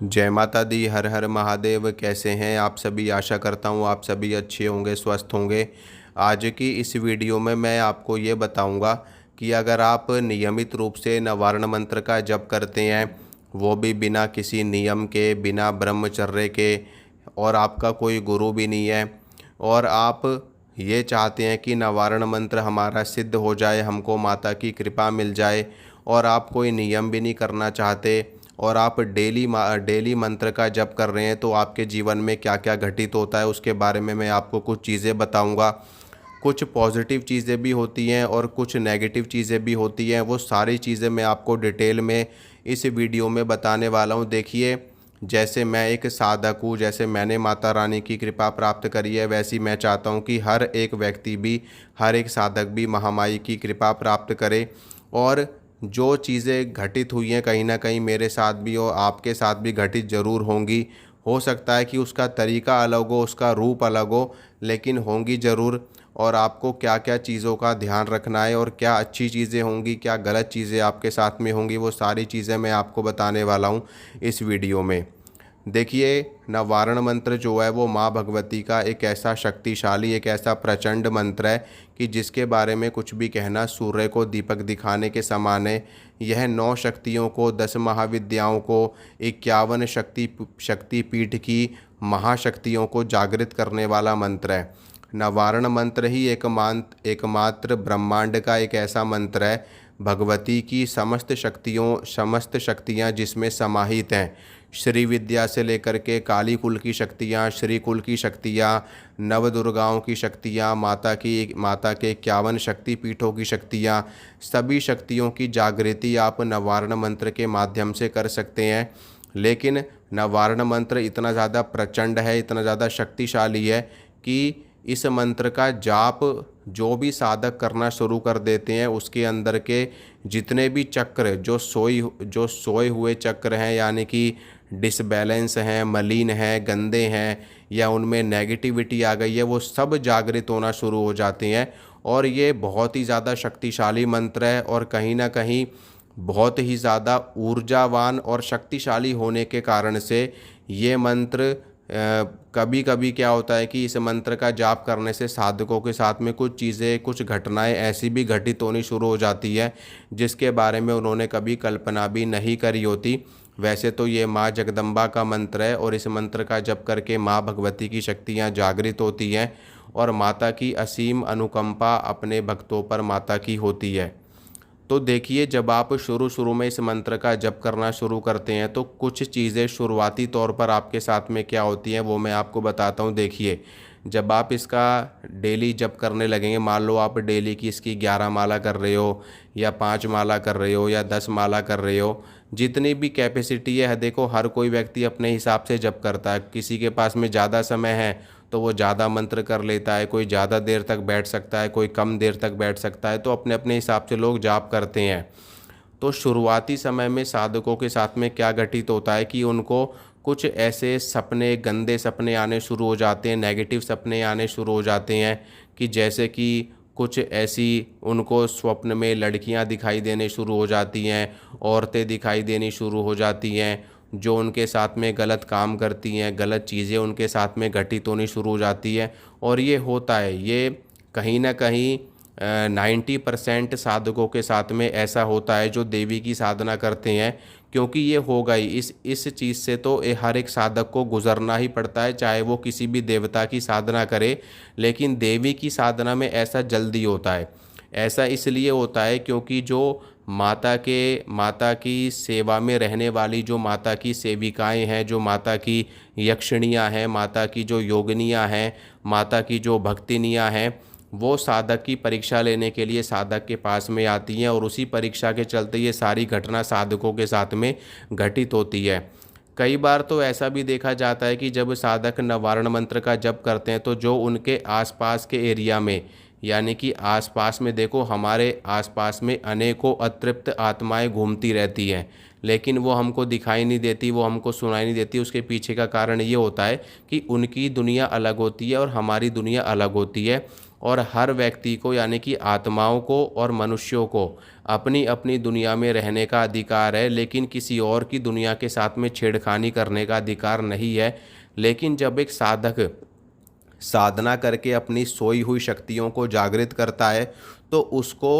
जय माता दी। हर हर महादेव। कैसे हैं आप सभी? आशा करता हूँ आप सभी अच्छे होंगे, स्वस्थ होंगे। आज की इस वीडियो में मैं आपको ये बताऊंगा कि अगर आप नियमित रूप से नवारण मंत्र का जप करते हैं, वो भी बिना किसी नियम के, बिना ब्रह्मचर्य के, और आपका कोई गुरु भी नहीं है, और आप ये चाहते हैं कि नवारण मंत्र हमारा सिद्ध हो जाए, हमको माता की कृपा मिल जाए, और आप कोई नियम भी नहीं करना चाहते, और आप डेली मंत्र का जप कर रहे हैं, तो आपके जीवन में क्या क्या घटित होता है उसके बारे में मैं आपको कुछ चीज़ें बताऊंगा। कुछ पॉजिटिव चीज़ें भी होती हैं और कुछ नेगेटिव चीज़ें भी होती हैं। वो सारी चीज़ें मैं आपको डिटेल में इस वीडियो में बताने वाला हूँ। देखिए, जैसे मैं एक साधक हूँ, जैसे मैंने माता रानी की कृपा प्राप्त करी है, वैसी मैं चाहता हूँ कि हर एक व्यक्ति भी, हर एक साधक भी महामाई की कृपा प्राप्त करे। और जो चीज़ें घटित हुई हैं, कहीं ना कहीं मेरे साथ भी हो, आपके साथ भी घटित ज़रूर होंगी। हो सकता है कि उसका तरीका अलग हो, उसका रूप अलग हो, लेकिन होंगी ज़रूर। और आपको क्या क्या चीज़ों का ध्यान रखना है, और क्या अच्छी चीज़ें होंगी, क्या गलत चीज़ें आपके साथ में होंगी, वो सारी चीज़ें मैं आपको बताने वाला हूँ इस वीडियो में। देखिए, नवारण मंत्र जो है वो माँ भगवती का एक ऐसा शक्तिशाली, एक ऐसा प्रचंड मंत्र है कि जिसके बारे में कुछ भी कहना सूर्य को दीपक दिखाने के समान है। यह 9 शक्तियों को, 10 महाविद्याओं को, 51 शक्तिपीठ की महाशक्तियों को जागृत करने वाला मंत्र है। नवारण मंत्र ही एकमात्र ब्रह्मांड का एक ऐसा मंत्र है, भगवती की समस्त शक्तियाँ जिसमें समाहित हैं। श्री विद्या से लेकर के काली कुल की शक्तियाँ, श्री कुल की शक्तियाँ, नव दुर्गाओं की शक्तियाँ, माता के 51 शक्ति पीठों की शक्तियाँ, सभी शक्तियों की जागृति आप नवारण मंत्र के माध्यम से कर सकते हैं। लेकिन नवारण मंत्र इतना ज़्यादा प्रचंड है, इतना ज़्यादा शक्तिशाली है कि इस मंत्र का जाप जो भी साधक करना शुरू कर देते हैं, उसके अंदर के जितने भी चक्र, जो सोए हुए चक्र हैं, यानी कि डिसबैलेंस हैं, मलिन हैं, गंदे हैं, या उनमें नेगेटिविटी आ गई है, वो सब जागृत होना शुरू हो जाते हैं। और ये बहुत ही ज़्यादा शक्तिशाली मंत्र है, और कहीं ना कहीं बहुत ही ज़्यादा ऊर्जावान और शक्तिशाली होने के कारण से ये मंत्र, कभी कभी क्या होता है कि इस मंत्र का जाप करने से साधकों के साथ में कुछ चीज़ें, कुछ घटनाएं ऐसी भी घटित होनी शुरू हो जाती है जिसके बारे में उन्होंने कभी कल्पना भी नहीं करी होती। वैसे तो ये माँ जगदम्बा का मंत्र है, और इस मंत्र का जप करके माँ भगवती की शक्तियाँ जागृत होती हैं, और माता की असीम अनुकंपा अपने भक्तों पर माता की होती है। तो देखिए, जब आप शुरू शुरू में इस मंत्र का जप करना शुरू करते हैं, तो कुछ चीज़ें शुरुआती तौर पर आपके साथ में क्या होती हैं वो मैं आपको बताता हूँ। देखिए, जब आप इसका डेली जप करने लगेंगे, मान लो आप डेली की इसकी 11 माला कर रहे हो, या 5 माला कर रहे हो, या 10 माला कर रहे हो, जितनी भी कैपेसिटी है, देखो हर कोई व्यक्ति अपने हिसाब से जप करता है। किसी के पास में ज़्यादा समय है तो वो ज़्यादा मंत्र कर लेता है, कोई ज़्यादा देर तक बैठ सकता है, कोई कम देर तक बैठ सकता है, तो अपने अपने हिसाब से लोग जाप करते हैं। तो शुरुआती समय में साधकों के साथ में क्या घटित होता है कि उनको कुछ ऐसे सपने, गंदे सपने आने शुरू हो जाते हैं, नेगेटिव सपने आने शुरू हो जाते हैं, कि जैसे कि कुछ ऐसी उनको स्वप्न में लड़कियां दिखाई देने शुरू हो जाती हैं, औरतें दिखाई देनी शुरू हो जाती हैं, जो उनके साथ में गलत काम करती हैं, गलत चीज़ें उनके साथ में घटित होनी शुरू हो जाती है। और ये होता है, ये कहीं ना कहीं 90% साधकों के साथ में ऐसा होता है जो देवी की साधना करते हैं। क्योंकि ये होगा ही, इस चीज़ से तो हर एक साधक को गुजरना ही पड़ता है, चाहे वो किसी भी देवता की साधना करे। लेकिन देवी की साधना में ऐसा जल्दी होता है। ऐसा इसलिए होता है क्योंकि जो माता की सेवा में रहने वाली जो माता की सेविकाएं हैं, जो माता की यक्षिणियाँ हैं, माता की जो योगिनियाँ हैं, माता की जो भक्तिनियाँ हैं, वो साधक की परीक्षा लेने के लिए साधक के पास में आती हैं, और उसी परीक्षा के चलते ये सारी घटना साधकों के साथ में घटित होती है। कई बार तो ऐसा भी देखा जाता है कि जब साधक नवारण मंत्र का जप करते हैं, तो जो उनके आसपास के एरिया में, यानी कि आसपास में, देखो हमारे आसपास में अनेकों अतृप्त आत्माएं घूमती रहती हैं, लेकिन वो हमको दिखाई नहीं देती, वो हमको सुनाई नहीं देती। उसके पीछे का कारण ये होता है कि उनकी दुनिया अलग होती है और हमारी दुनिया अलग होती है। और हर व्यक्ति को यानी कि आत्माओं को और मनुष्यों को अपनी अपनी दुनिया में रहने का अधिकार है, लेकिन किसी और की दुनिया के साथ में छेड़खानी करने का अधिकार नहीं है। लेकिन जब एक साधक साधना करके अपनी सोई हुई शक्तियों को जागृत करता है तो उसको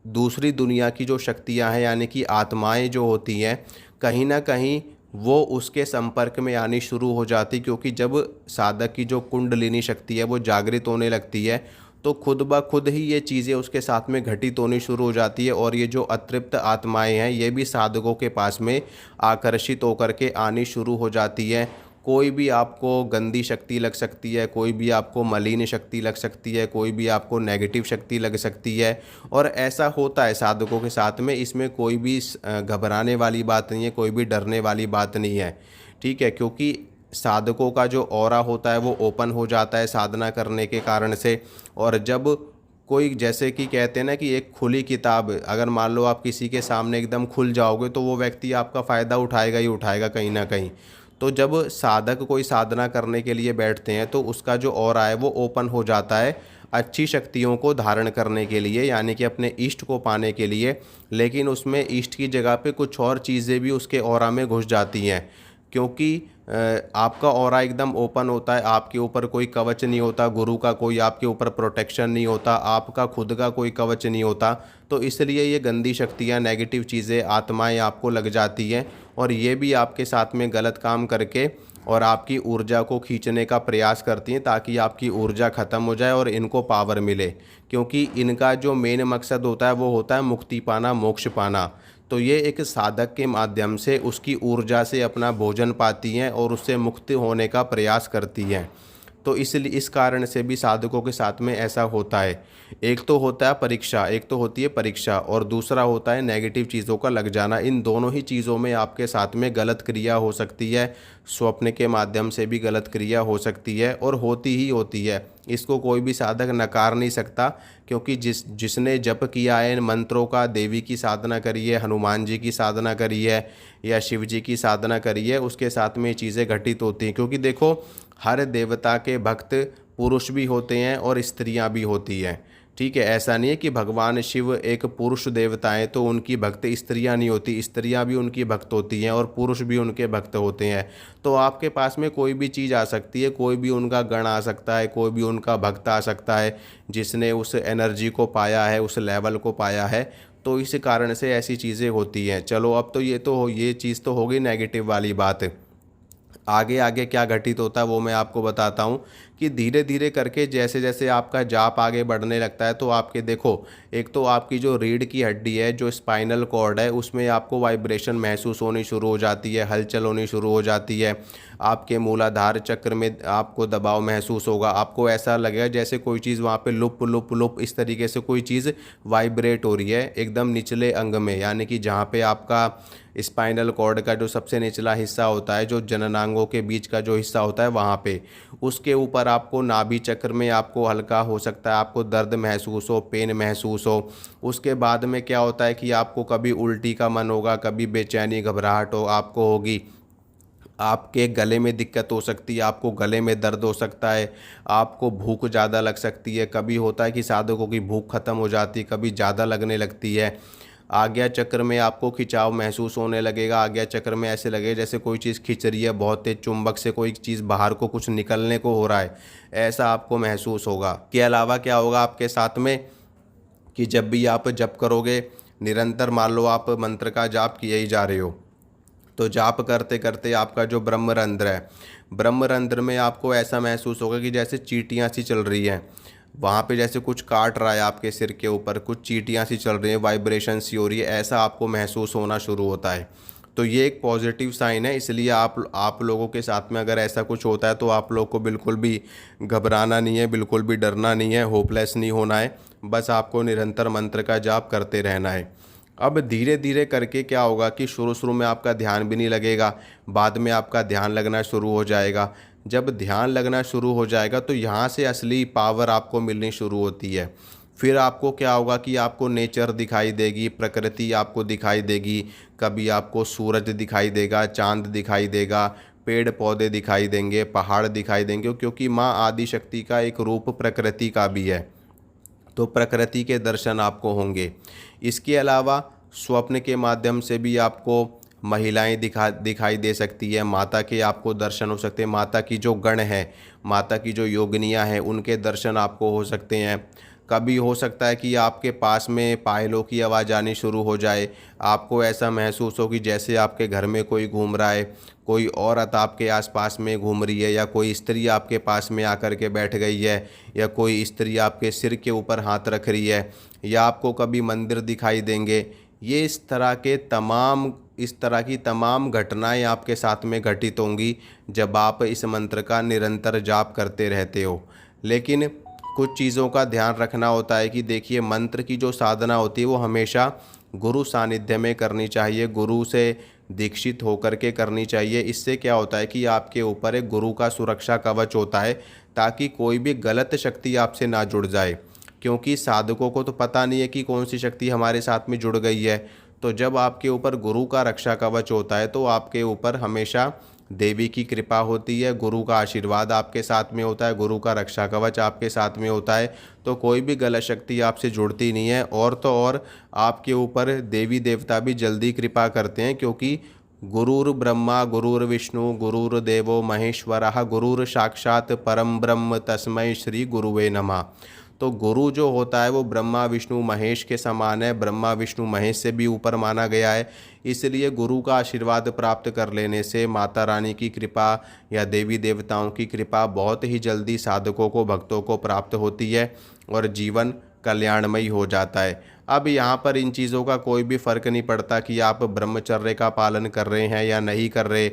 दूसरी दुनिया की जो शक्तियां हैं यानी कि आत्माएं जो होती हैं, कहीं ना कहीं वो उसके संपर्क में आनी शुरू हो जाती, क्योंकि जब साधक की जो कुंडलिनी शक्ति है वो जागृत होने लगती है तो खुद ब खुद ही ये चीज़ें उसके साथ में घटित होनी शुरू हो जाती है। और ये जो अतृप्त आत्माएं हैं ये भी साधकों के पास में आकर्षित होकर के आनी शुरू हो जाती है। कोई भी आपको गंदी शक्ति लग सकती है, कोई भी आपको मलिन शक्ति लग सकती है, कोई भी आपको नेगेटिव शक्ति लग सकती है। और ऐसा होता है साधकों के साथ में, इसमें कोई भी घबराने वाली बात नहीं है, कोई भी डरने वाली बात नहीं है। ठीक है, क्योंकि साधकों का जो ऑरा होता है वो ओपन हो जाता है साधना करने के कारण से। और जब कोई, जैसे कि कहते हैं ना कि एक खुली किताब, अगर मान लो आप किसी के सामने एकदम खुल जाओगे तो वो व्यक्ति आपका फ़ायदा उठाएगा ही उठाएगा कहीं ना कहीं। तो जब साधक कोई साधना करने के लिए बैठते हैं तो उसका जो ऑरा है वो ओपन हो जाता है अच्छी शक्तियों को धारण करने के लिए, यानी कि अपने इष्ट को पाने के लिए। लेकिन उसमें इष्ट की जगह पे कुछ और चीज़ें भी उसके ऑरा में घुस जाती हैं, क्योंकि आपका ऑरा एकदम ओपन होता है, आपके ऊपर कोई कवच नहीं होता, गुरु का कोई आपके ऊपर प्रोटेक्शन नहीं होता, आपका खुद का कोई कवच नहीं होता। तो इसलिए ये गंदी शक्तियाँ, नेगेटिव चीज़ें, आत्माएं आपको लग जाती हैं और ये भी आपके साथ में गलत काम करके और आपकी ऊर्जा को खींचने का प्रयास करती हैं ताकि आपकी ऊर्जा ख़त्म हो जाए और इनको पावर मिले। क्योंकि इनका जो मेन मकसद होता है वो होता है मुक्ति पाना, मोक्ष पाना। तो ये एक साधक के माध्यम से उसकी ऊर्जा से अपना भोजन पाती हैं और उससे मुक्त होने का प्रयास करती हैं। तो इसलिए इस कारण से भी साधकों के साथ में ऐसा होता है। एक तो होता है परीक्षा, एक तो होती है परीक्षा, और दूसरा होता है नेगेटिव चीज़ों का लग जाना। इन दोनों ही चीज़ों में आपके साथ में गलत क्रिया हो सकती है, स्वप्न के माध्यम से भी गलत क्रिया हो सकती है और होती ही होती है। इसको कोई भी साधक नकार नहीं सकता, क्योंकि जिसने जप किया है इन मंत्रों का, देवी की साधना करी है, हनुमान जी की साधना करी है या शिव जी की साधना करी है, उसके साथ में ये चीज़ें घटित होती हैं। क्योंकि देखो, हर देवता के भक्त पुरुष भी होते हैं और स्त्रियां भी होती हैं। ठीक है, ऐसा नहीं है कि भगवान शिव एक पुरुष देवता हैं तो उनकी भक्त स्त्रियां नहीं होती, स्त्रियां भी उनकी भक्त होती हैं और पुरुष भी उनके भक्त होते हैं। तो आपके पास में कोई भी चीज़ आ सकती है, कोई भी उनका गण आ सकता है, कोई भी उनका भक्त आ सकता है जिसने उस एनर्जी को पाया है, उस लेवल को पाया है। तो इस कारण से ऐसी चीज़ें होती हैं। चलो, अब तो ये चीज़ तो हो गई नेगेटिव वाली बात। आगे आगे क्या घटित होता है वो मैं आपको बताता हूँ कि धीरे धीरे करके जैसे जैसे आपका जाप आगे बढ़ने लगता है तो आपके देखो, एक तो आपकी जो रीढ़ की हड्डी है, जो स्पाइनल कॉर्ड है, उसमें आपको वाइब्रेशन महसूस होनी शुरू हो जाती है, हलचल होनी शुरू हो जाती है। आपके मूलाधार चक्र में आपको दबाव महसूस होगा, आपको ऐसा लगेगा जैसे कोई चीज़ वहाँ पे लुप लुप लुप इस तरीके से कोई चीज़ वाइब्रेट हो रही है एकदम निचले अंग में, यानी कि जहाँ पे आपका स्पाइनल कॉर्ड का जो सबसे निचला हिस्सा होता है, जो जननांगों के बीच का जो हिस्सा होता है वहाँ पे, उसके ऊपर आपको नाभि चक्र में आपको हल्का हो सकता है, आपको दर्द महसूस हो, पेन महसूस हो। उसके बाद में क्या होता है कि आपको कभी उल्टी का मन होगा, कभी बेचैनी घबराहट आपको होगी, आपके गले में दिक्कत हो सकती है, आपको गले में दर्द हो सकता है, आपको भूख ज़्यादा लग सकती है। कभी होता है कि साधकों की भूख ख़त्म हो जाती है, कभी ज़्यादा लगने लगती है। आज्ञा चक्र में आपको खिंचाव महसूस होने लगेगा, आज्ञा चक्र में ऐसे लगेगा जैसे कोई चीज़ खिंच रही है, बहुत तेज चुंबक से कोई चीज़ बाहर को कुछ निकलने को हो रहा है, ऐसा आपको महसूस होगा। के अलावा क्या होगा आपके साथ में कि जब भी आप जप करोगे निरंतर, मान लो आप मंत्र का जाप किए ही जा रहे हो, तो जाप करते करते आपका जो ब्रह्मरंध्र है, ब्रह्मरंध्र में आपको ऐसा महसूस होगा कि जैसे चींटियाँ सी चल रही हैं, वहाँ पे जैसे कुछ काट रहा है आपके सिर के ऊपर, कुछ चींटियाँ सी चल रही हैं, वाइब्रेशन सी हो रही है, ऐसा आपको महसूस होना शुरू होता है। तो ये एक पॉजिटिव साइन है। इसलिए आप लोगों के साथ में अगर ऐसा कुछ होता है तो आप लोग को बिल्कुल भी घबराना नहीं है, बिल्कुल भी डरना नहीं है, होपलेस नहीं होना है। बस आपको निरंतर मंत्र का जाप करते रहना है। अब धीरे धीरे करके क्या होगा कि शुरू में आपका ध्यान भी नहीं लगेगा, बाद में आपका ध्यान लगना शुरू हो जाएगा। जब ध्यान लगना शुरू हो जाएगा तो यहाँ से असली पावर आपको मिलनी शुरू होती है। फिर आपको क्या होगा कि आपको नेचर दिखाई देगी, प्रकृति आपको दिखाई देगी, कभी आपको सूरज दिखाई देगा, चांद दिखाई देगा, पेड़ पौधे दिखाई देंगे, पहाड़ दिखाई देंगे, क्योंकि माँ आदिशक्ति का एक रूप प्रकृति का भी है, तो प्रकृति के दर्शन आपको होंगे। इसके अलावा स्वप्न के माध्यम से भी आपको महिलाएं दिखाई दे सकती है, माता के आपको दर्शन हो सकते हैं, माता की जो गण है, माता की जो योगिनियां हैं, उनके दर्शन आपको हो सकते हैं। कभी हो सकता है कि आपके पास में पायलों की आवाज़ आनी शुरू हो जाए, आपको ऐसा महसूस हो कि जैसे आपके घर में कोई घूम रहा है, कोई औरत आपके आसपास में घूम रही है, या कोई स्त्री आपके पास में आकर के बैठ गई है, या कोई स्त्री आपके सिर के ऊपर हाथ रख रही है, या आपको कभी मंदिर दिखाई देंगे। ये इस तरह की तमाम घटनाएं आपके साथ में घटित होंगी जब आप इस मंत्र का निरंतर जाप करते रहते हो। लेकिन कुछ चीज़ों का ध्यान रखना होता है कि देखिए, मंत्र की जो साधना होती है वो हमेशा गुरु सानिध्य में करनी चाहिए, गुरु से दीक्षित होकर के करनी चाहिए। इससे क्या होता है कि आपके ऊपर एक गुरु का सुरक्षा कवच होता है, ताकि कोई भी गलत शक्ति आपसे ना जुड़ जाए, क्योंकि साधकों को तो पता नहीं है कि कौन सी शक्ति हमारे साथ में जुड़ गई है। तो जब आपके ऊपर गुरु का रक्षा कवच होता है तो आपके ऊपर हमेशा देवी की कृपा होती है, गुरु का आशीर्वाद आपके साथ में होता है, गुरु का रक्षा कवच आपके साथ में होता है, तो कोई भी गलत शक्ति आपसे जुड़ती नहीं है। और तो और आपके ऊपर देवी देवता भी जल्दी कृपा करते हैं, क्योंकि गुरुर् ब्रह्मा गुरुर्विष्णु गुरुर्देवो महेश्वरः गुरुर साक्षात परम ब्रह्म तस्मै श्री गुरुवे नमः। तो गुरु जो होता है वो ब्रह्मा विष्णु महेश के समान है, ब्रह्मा विष्णु महेश से भी ऊपर माना गया है। इसलिए गुरु का आशीर्वाद प्राप्त कर लेने से माता रानी की कृपा या देवी देवताओं की कृपा बहुत ही जल्दी साधकों को, भक्तों को प्राप्त होती है और जीवन कल्याणमयी हो जाता है। अब यहाँ पर इन चीज़ों का कोई भी फर्क नहीं पड़ता कि आप ब्रह्मचर्य का पालन कर रहे हैं या नहीं कर रहे,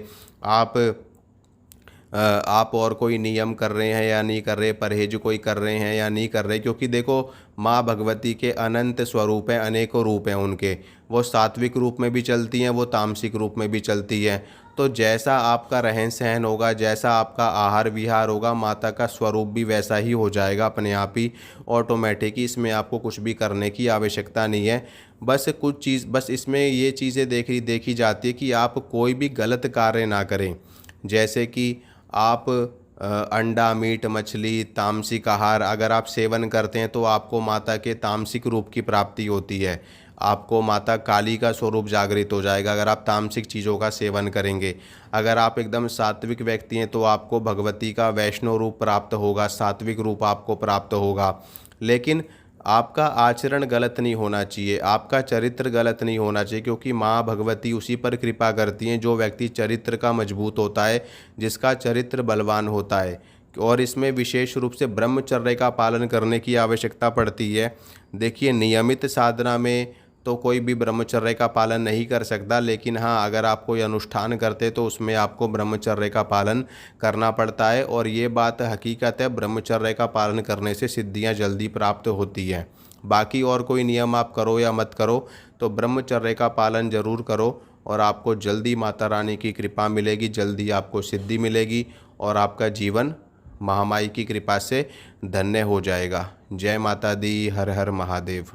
आप और कोई नियम कर रहे हैं या नहीं कर रहे, परहेज कोई कर रहे हैं या नहीं कर रहे, क्योंकि देखो, माँ भगवती के अनंत स्वरूप हैं, अनेकों रूप हैं उनके। वो सात्विक रूप में भी चलती हैं, वो तामसिक रूप में भी चलती हैं। तो जैसा आपका रहन सहन होगा, जैसा आपका आहार विहार होगा, माता का स्वरूप भी वैसा ही हो जाएगा अपने आप ही, ऑटोमेटिक ही। इसमें आपको कुछ भी करने की आवश्यकता नहीं है। बस इसमें ये चीज़ें देखी जाती है कि आप कोई भी गलत कार्य ना करें। जैसे कि आप अंडा मीट मछली तामसिक आहार अगर आप सेवन करते हैं तो आपको माता के तामसिक रूप की प्राप्ति होती है, आपको माता काली का स्वरूप जागृत हो जाएगा अगर आप तामसिक चीज़ों का सेवन करेंगे। अगर आप एकदम सात्विक व्यक्ति हैं तो आपको भगवती का वैष्णव रूप प्राप्त होगा, सात्विक रूप आपको प्राप्त होगा। लेकिन आपका आचरण गलत नहीं होना चाहिए, आपका चरित्र गलत नहीं होना चाहिए, क्योंकि माँ भगवती उसी पर कृपा करती हैं जो व्यक्ति चरित्र का मजबूत होता है, जिसका चरित्र बलवान होता है। और इसमें विशेष रूप से ब्रह्मचर्य का पालन करने की आवश्यकता पड़ती है। देखिए, नियमित साधना में तो कोई भी ब्रह्मचर्य का पालन नहीं कर सकता, लेकिन हाँ, अगर आप कोई अनुष्ठान करते तो उसमें आपको ब्रह्मचर्य का पालन करना पड़ता है। और ये बात हकीकत है, ब्रह्मचर्य का पालन करने से सिद्धियाँ जल्दी प्राप्त होती हैं। बाकी और कोई नियम आप करो या मत करो, तो ब्रह्मचर्य का पालन ज़रूर करो और आपको जल्दी माता रानी की कृपा मिलेगी, जल्दी आपको सिद्धि मिलेगी और आपका जीवन महामाई की कृपा से धन्य हो जाएगा। जय माता दी, हर हर महादेव।